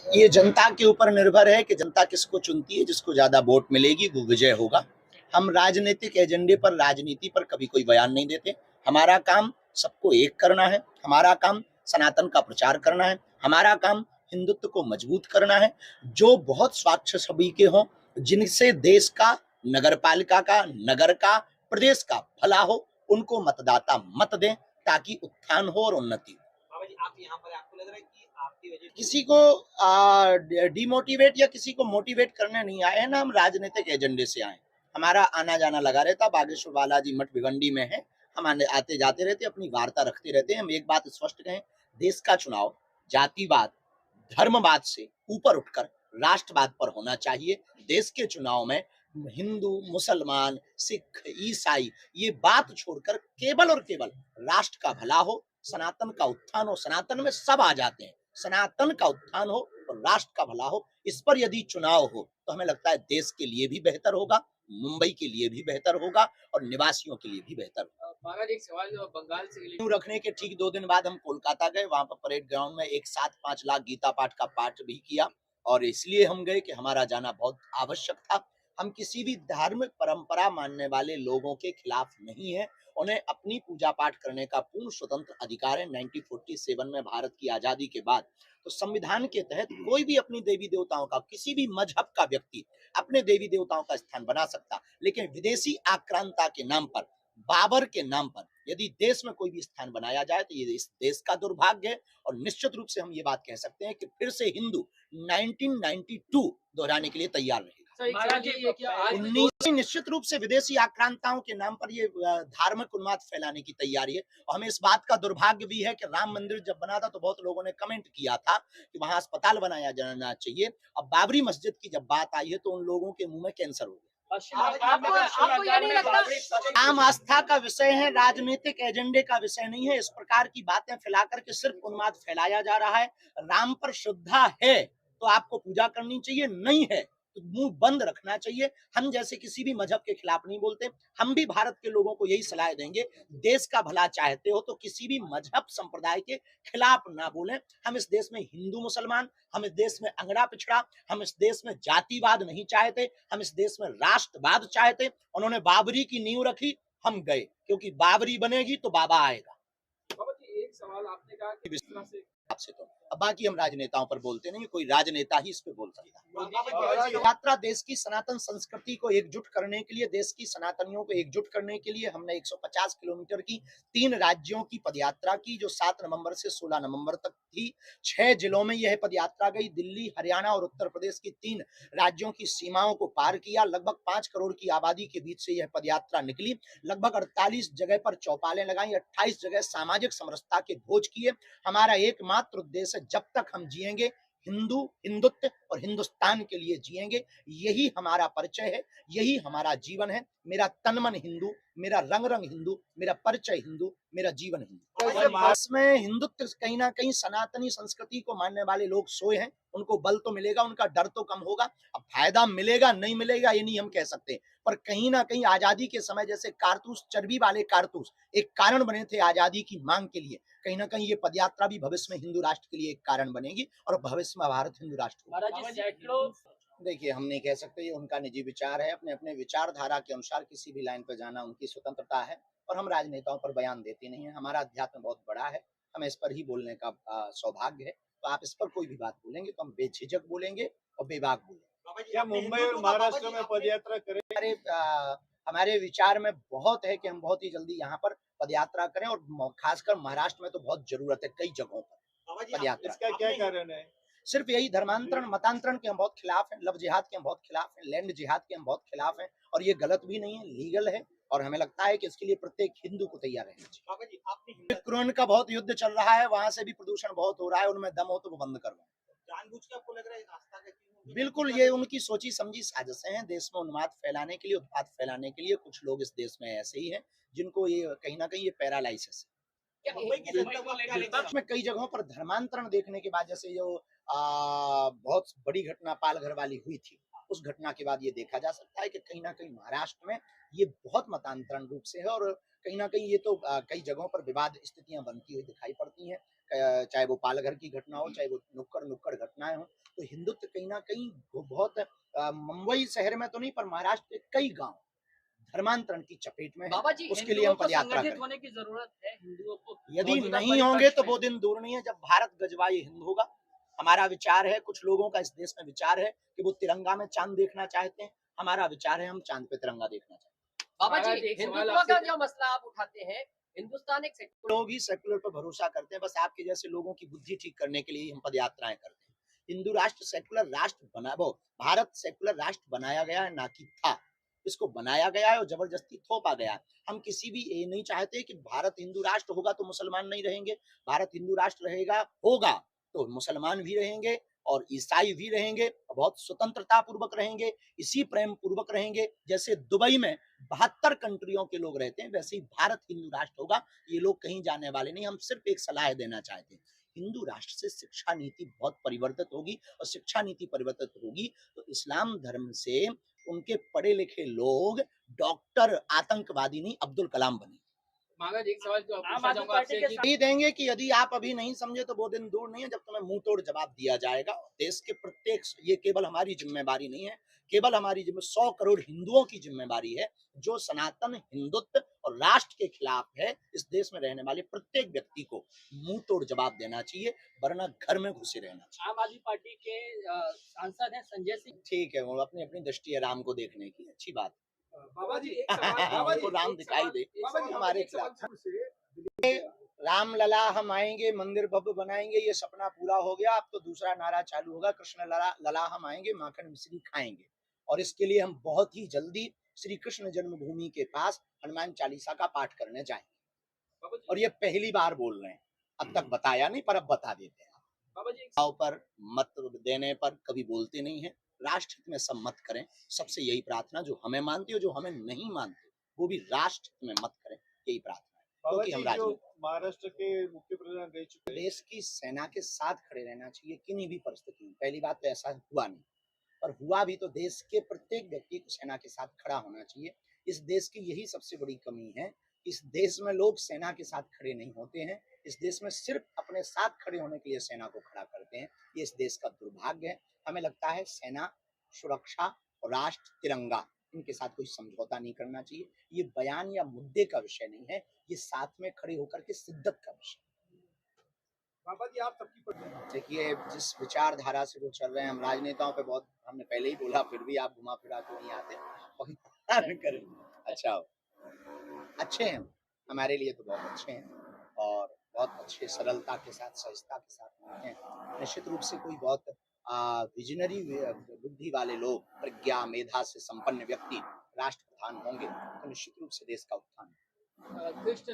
ये जनता के ऊपर निर्भर है कि जनता किसको चुनती है। जिसको ज्यादा वोट मिलेगी वो विजय होगा। हम राजनीतिक एजेंडे पर, राजनीति पर कभी कोई बयान नहीं देते। हमारा काम सबको एक करना है। हमारा काम सनातन का प्रचार करना है। हमारा काम हिंदुत्व को मजबूत करना है। जो बहुत स्वच्छ छवि के हों, जिनसे देश का, नगर पालिका का, नगर का, प्रदेश का भला हो, उनको मतदाता मत दें ताकि उत्थान हो और उन्नति हो। आप यहाँ पर आपको लग रहा है कि आपकी वजह किसी को डिमोटिवेट या किसी को मोटिवेट करने नहीं आए हैं ना, हम राजनीतिक एजेंडे से आए। हमारा आना जाना लगा रहता। बागेश्वर बालाजी मठ भिवंडी में है, हम आते जाते रहते, अपनी वार्ता रखते रहते हैं। हम एक बात स्पष्ट कहें, देश का चुनाव जातिवाद, धर्मवाद से ऊपर उठकर राष्ट्रवाद पर होना चाहिए। देश के चुनाव में हिंदू, मुसलमान, सिख, ईसाई ये बात छोड़कर केवल और केवल राष्ट्र का भला हो, सनातन का उत्थान हो। सनातन में सब आ जाते हैं। सनातन का उत्थान हो और राष्ट्र का भला हो, इस पर यदि चुनाव हो तो हमें लगता है देश के लिए भी बेहतर होगा, मुंबई के लिए भी बेहतर होगा और निवासियों के लिए भी बेहतर होगा। महाराज एक सवाल जो बंगाल से रखने के ठीक 2 दिन बाद हम कोलकाता गए। वहां पर परेड ग्राउंड में एक साथ 5 लाख गीता पाठ का पाठ भी किया और इसलिए हम गए कि हमारा जाना बहुत आवश्यक था। हम किसी भी धार्मिक परंपरा मानने वाले लोगों के खिलाफ नहीं है। उन्हें अपनी पूजा पाठ करने का पूर्ण स्वतंत्र अधिकार है। 1947 में भारत की आजादी के बाद तो संविधान के तहत कोई भी अपनी देवी देवताओं का, किसी भी मजहब का व्यक्ति अपने देवी देवताओं का स्थान बना सकता, लेकिन विदेशी आक्रांता के नाम पर, बाबर के नाम पर यदि देश में कोई भी स्थान बनाया जाए तो ये इस देश का दुर्भाग्य है। और निश्चित रूप से हम ये बात कह सकते हैं कि फिर से हिंदू 1992 दोहराने के लिए तैयार रहेगा। निश्चित रूप से विदेशी आक्रांताओं के नाम पर ये धार्मिक उन्माद फैलाने की तैयारी है। और हमें इस बात का दुर्भाग्य भी है कि राम मंदिर जब बना था तो बहुत लोगों ने कमेंट किया था कि वहां अस्पताल बनाया जाना चाहिए। अब बाबरी मस्जिद की जब बात आई है तो उन लोगों के मुंह में कैंसर हो गया। आम आस्था का विषय है, राजनीतिक एजेंडे का विषय नहीं है। इस प्रकार की बातें फैला करके सिर्फ उन्माद फैलाया जा रहा है। राम पर श्रद्धा है तो आपको पूजा करनी चाहिए, नहीं है तो मुंह बंद रखना चाहिए। हम जैसे किसी भी मजहब के खिलाफ नहीं बोलते। हम भी भारत के लोगों को यही सलाह देंगे, देश का भला चाहते हो तो किसी भी मजहब संप्रदाय के खिलाफ ना बोलें। हम इस देश में हिंदू मुसलमान, हम इस देश में अंगड़ा पिछड़ा, हम इस देश में जातिवाद नहीं चाहते, हम इस देश में राष्ट्रवाद चाहते। उन्होंने बाबरी की नींव रखी, हम गए, क्योंकि बाबरी बनेगी तो बाबा आएगा। एक सवाल आपने कहा कि विश्वास से आपसे तो अब बाकी हम राजनेताओं पर बोलते नहीं, कोई राजनेता ही इस पे बोल सकता है। यात्रा देश की सनातन संस्कृति को एकजुट करने के लिए, देश की सनातनियों को एकजुट करने के लिए हमने 150 किलोमीटर की 3 राज्यों की पदयात्रा की, जो 7 नवंबर से 16 नवंबर तक थी। 6 जिलों में यह पदयात्रा गई। दिल्ली, हरियाणा और उत्तर प्रदेश की 3 राज्यों की सीमाओं को पार किया। लगभग 5 करोड़ की आबादी के बीच से यह पदयात्रा निकली। लगभग 48 जगह पर चौपालें लगाई, 28 जगह सामाजिक समरसता के भोज किए। हमारा एकमात्र उद्देश्य है, जब तक हम जिएंगे हिंदू, हिंदुत्व और हिंदुस्तान के लिए जिएंगे। यही हमारा परिचय है, यही हमारा जीवन है। मेरा तन मन हिंदू, मेरा रंग रंग हिंदू, मेरा परिचय हिंदू, मेरा जीवन हिंदू। इसमें हिंदुत्व कहीं ना कहीं सनातनी संस्कृति को मानने वाले लोग सोए हैं। उनको बल तो मिलेगा, उनका डर तो कम होगा। अब फायदा मिलेगा नहीं मिलेगा ये नहीं हम कह सकते, पर कहीं ना कहीं आजादी के समय जैसे कारतूस, चर्बी वाले कारतूस एक कारण बने थे आजादी की मांग के लिए, कहीं ना कहीं ये पदयात्रा भी भविष्य में हिंदू राष्ट्र के लिए एक कारण बनेगी और भविष्य में भारत हिंदू राष्ट्र। देखिए, हम नहीं कह सकते, ये उनका निजी विचार है। अपने अपने विचारधारा के अनुसार किसी भी लाइन पर जाना उनकी स्वतंत्रता है और हम राजनेताओं पर बयान देते नहीं है। हमारा अध्यात्म बहुत बड़ा है, हमें इस पर ही बोलने का सौभाग्य है। तो आप इस पर कोई भी बात बोलेंगे तो हम बेझिझक बोलेंगे और बेबाक बोलेंगे। क्या मुंबई और महाराष्ट्र में पदयात्रा करें? हमारे विचार में बहुत है कि हम बहुत ही जल्दी यहाँ पर पदयात्रा करें और खासकर महाराष्ट्र में तो बहुत जरूरत है कई जगहों पर पदयात्रा। इसका क्या कारण है? सिर्फ यही, धर्मांतरण, मतांतरण के हम बहुत खिलाफ हैं, लव जिहाद के हम बहुत खिलाफ हैं, लैंड जिहाद के हम बहुत खिलाफ हैं और ये गलत भी नहीं है, लीगल है और हमें लगता है कि इसके लिए प्रत्येक हिंदू को तैयार रहना चाहिए। यूक्रेन का बहुत युद्ध चल रहा है, वहां से भी प्रदूषण बहुत हो रहा है, उनमें दम हो तो वो बंद करवाएं। जानबूझ के आपको लग रहा है आस्था का? बिल्कुल, ये उनकी सोची समझी साजिशें हैं। देश में उन्माद फैलाने के लिए, उत्पाद फैलाने के लिए कुछ लोग इस देश में ऐसे ही हैं जिनको ये कहीं ना कहीं ये पैरालाइसिस है। में कई जगहों पर धर्मांतरण देखने के बाद, जैसे जो बहुत बड़ी घटना पालघर वाली हुई थी, उस घटना के बाद ये देखा जा सकता है कि कहीं ना कहीं महाराष्ट्र में ये बहुत मतांतरण रूप से है और कहीं ना कहीं ये तो कई जगहों पर विवाद स्थितियां बनती हुई दिखाई पड़ती हैं। चाहे वो पालघर की घटना हो, चाहे वो नुक्कड़ घटनाएं हो, तो हिंदुत्व कहीं ना कहीं बहुत मुंबई शहर में तो नहीं, पर महाराष्ट्र के कई गांव धर्मांतरण की चपेट में है। बाबा जी, उसके लिए हम हिंदुओं को पदयात्रा संगठित करें। होने की जरूरत है। हिंदुओं को यदि मौजूदा नहीं होंगे परिप्रेक्ष्य तो में। वो दिन दूर नहीं है जब भारत गजवाए हिंद होगा। हमारा विचार है, कुछ लोगों का इस देश में विचार है कि वो तिरंगा में चांद देखना चाहते हैं। हमारा विचार है हम चांद पे तिरंगा देखना चाहते हैं। बाबा महाराज, जी, एक सवाल हिंदुत्व आपसे का जो मसला आप उठाते हैं, हिंदुस्तान एक सेक्युलर लोग ही सेकुलर पर भरोसा करते हैं। बस आपके जैसे लोगों की बुद्धि ठीक करने के लिए ही हम पदयात्राएं करते हैं। हिंदू राष्ट्र सेकुलर राष्ट्र बना, वो भारत सेकुलर राष्ट्र बनाया गया है, ना कि था। इसको बनाया गया है और जबरदस्ती थोपा गया है। हम किसी भी ये नहीं चाहते कि भारत हिंदू राष्ट्र होगा तो मुसलमान नहीं रहेंगे, भारत हिंदू राष्ट्र रहेगा होगा तो मुसलमान भी रहेंगे और ईसाई भी रहेंगे, बहुत स्वतंत्रता पूर्वक रहेंगे, इसी प्रेम पूर्वक रहेंगे। जैसे दुबई में 72 कंट्रियों के लोग रहते हैं, वैसे ही भारत हिंदू राष्ट्र होगा। ये लोग कहीं जाने वाले नहीं। हम सिर्फ एक सलाह देना चाहते हैं, हिंदू राष्ट्र से शिक्षा नीति बहुत परिवर्तित होगी, और शिक्षा नीति परिवर्तित होगी तो इस्लाम धर्म से उनके पढ़े लिखे लोग डॉक्टर, आतंकवादी नहीं, अब्दुल कलाम बने। महाराज, एक सवाल जो आम पूछना आदमी चाहूंगा पार्टी आपसे के कि यही देंगे कि यदि आप अभी नहीं समझे तो वो दिन दूर नहीं है जब तुम्हें मुंह तोड़ जवाब दिया जाएगा। देश के प्रत्येक, ये केवल हमारी जिम्मेवारी नहीं है, केवल हमारी 100 करोड़ हिंदुओं की जिम्मेवारी है जो सनातन हिंदुत्व और राष्ट्र के खिलाफ है। इस देश में रहने वाले प्रत्येक व्यक्ति को मुंह तोड़ जवाब देना चाहिए, वरना घर में घुसे रहना चाहिए। आम आदमी पार्टी के सांसद हैं संजय सिंह। ठीक है, वो अपनी अपनी दृष्टि है राम को देखने की, अच्छी बात। बाबा जी, एक सवाल बाबा जी, उनको राम एक दिखाई सवाल- दे, एक सवाल- हमारे एक सवाल खिलाफ। राम लला हम आएंगे, मंदिर भव्य बनाएंगे, ये सपना पूरा हो गया। अब तो दूसरा नारा चालू होगा, कृष्ण लला हम आएंगे, माखन मिश्री खाएंगे। और इसके लिए हम बहुत ही जल्दी श्री कृष्ण जन्मभूमि के पास हनुमान चालीसा का पाठ करने जाएंगे। बाबा जी, और ये पहली बार बोल रहे हैं, अब तक बताया नहीं, पर अब बता देते हैं। बाबा जी, पर मत देने पर कभी बोलते नहीं है। राष्ट्र हित में सब मत करें, सबसे यही प्रार्थना। जो हमें मानते हो, जो हमें नहीं मानते, वो भी राष्ट्र हित में मत करें, यही प्रार्थना है। बाबा क्योंकि जी, हम जो राजनीति, महाराष्ट्र के मुख्य प्रधान रह चुके हैं, देश की सेना के साथ खड़े रहना चाहिए किन्हीं भी परिस्थिति में। पहली बात तो ऐसा हुआ नहीं, पर हुआ भी तो देश के प्रत्येक व्यक्ति को सेना के साथ खड़ा होना चाहिए। इस देश की यही सबसे बड़ी कमी है, इस देश में लोग सेना के साथ खड़े नहीं होते हैं। इस देश में सिर्फ अपने साथ खड़े होने के लिए सेना को खड़ा करते हैं। ये इस देश का दुर्भाग्य है। हमें लगता है सेना, सुरक्षा और राष्ट्र, तिरंगा, इनके साथ कोई समझौता नहीं करना चाहिए। ये बयान या मुद्दे का विषय नहीं है, ये साथ में खड़े होकर के शिद्दत का विषय। बाबा जी, आप सबकी देखिए, जिस विचारधारा से वो चल रहे हैं, हम राजनेताओं पे बहुत, हमने पहले ही बोला, फिर भी आप घुमा फिरा के नहीं आते और करें। अच्छा हो, अच्छे हैं, हमारे लिए तो बहुत अच्छे हैं और बहुत अच्छे सरलता के साथ, सहजता के साथ हैं। निश्चित रूप से कोई बहुत विजनरी बुद्धि वाले लोग, प्रज्ञा मेधा से संपन्न व्यक्ति राष्ट्रप्रधान होंगे तो निश्चित रूप से देश का उत्थान। कृष्ण